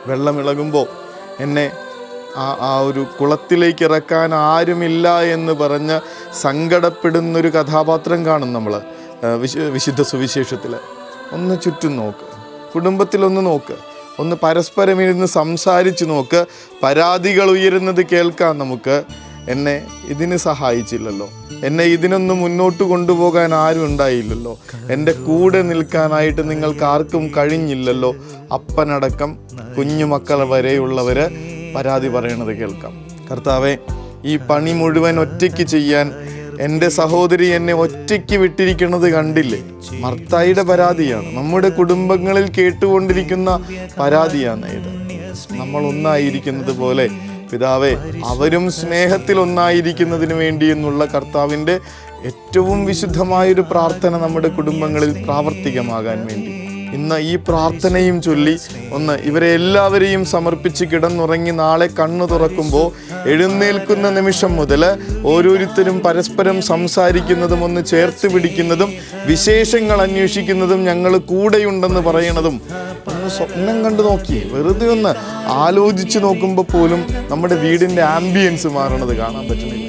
വെള്ളമിളകുമ്പോൾ എന്നെ ആ ഒരു കുളത്തിലേക്ക് ഇറക്കാൻ ആരുമില്ല എന്ന് പറഞ്ഞ് സങ്കടപ്പെടുന്നൊരു കഥാപാത്രം കാണും നമ്മൾ വിശുദ്ധ സുവിശേഷത്തിൽ. ഒന്ന് ചുറ്റും നോക്ക്, കുടുംബത്തിലൊന്ന് നോക്ക്, ഒന്ന് പരസ്പരം ഇരുന്ന് സംസാരിച്ച് നോക്ക്. പരാതികൾ ഉയരുന്നത് കേൾക്കാൻ നമുക്ക്. എന്നെ ഇതിന് സഹായിച്ചില്ലല്ലോ, എന്നെ ഇതിനൊന്നും മുന്നോട്ട് കൊണ്ടുപോകാൻ ആരും ഉണ്ടായില്ലല്ലോ, എൻ്റെ കൂടെ നിൽക്കാനായിട്ട് നിങ്ങൾക്ക് ആർക്കും കഴിഞ്ഞില്ലല്ലോ. അപ്പനടക്കം കുഞ്ഞുമക്കൾ വരെയുള്ളവർ പരാതി പറയണത് കേൾക്കാം. കർത്താവേ, ഈ പണി മുഴുവൻ ഒറ്റയ്ക്ക് ചെയ്യാൻ എൻ്റെ സഹോദരി എന്നെ ഒറ്റയ്ക്ക് വിട്ടിരിക്കുന്നത് കണ്ടില്ലേ? മർത്തായിയുടെ പരാതിയാണ്, നമ്മുടെ കുടുംബങ്ങളിൽ കേട്ടുകൊണ്ടിരിക്കുന്ന പരാതിയാണ് ഇത്. നമ്മൾ ഒന്നായിരിക്കുന്നത് പോലെ പിതാവേ, അവരും സ്നേഹത്തിൽ ഒന്നായിരിക്കുന്നതിന് വേണ്ടി എന്നുള്ള കർത്താവിൻ്റെ ഏറ്റവും വിശുദ്ധമായൊരു പ്രാർത്ഥന നമ്മുടെ കുടുംബങ്ങളിൽ പ്രാവർത്തികമാകാൻ വേണ്ടി ഇന്ന് ഈ പ്രാർത്ഥനയും ചൊല്ലി ഒന്ന് ഇവരെ എല്ലാവരെയും സമർപ്പിച്ച് കിടന്നുറങ്ങി നാളെ കണ്ണു തുറക്കുമ്പോൾ എഴുന്നേൽക്കുന്ന നിമിഷം മുതൽ ഓരോരുത്തരും പരസ്പരം സംസാരിക്കുന്നതും ഒന്ന് ചേർത്ത് പിടിക്കുന്നതും വിശേഷങ്ങൾ അന്വേഷിക്കുന്നതും ഞങ്ങൾ കൂടെയുണ്ടെന്ന് പറയണതും ഒന്ന് സ്വപ്നം കണ്ടു നോക്കി വെറുതെ ഒന്ന് ആലോചിച്ച് നോക്കുമ്പോൾ പോലും നമ്മുടെ വീടിൻ്റെ ആംബിയൻസ് മാറണത് കാണാൻ പറ്റുന്നില്ല.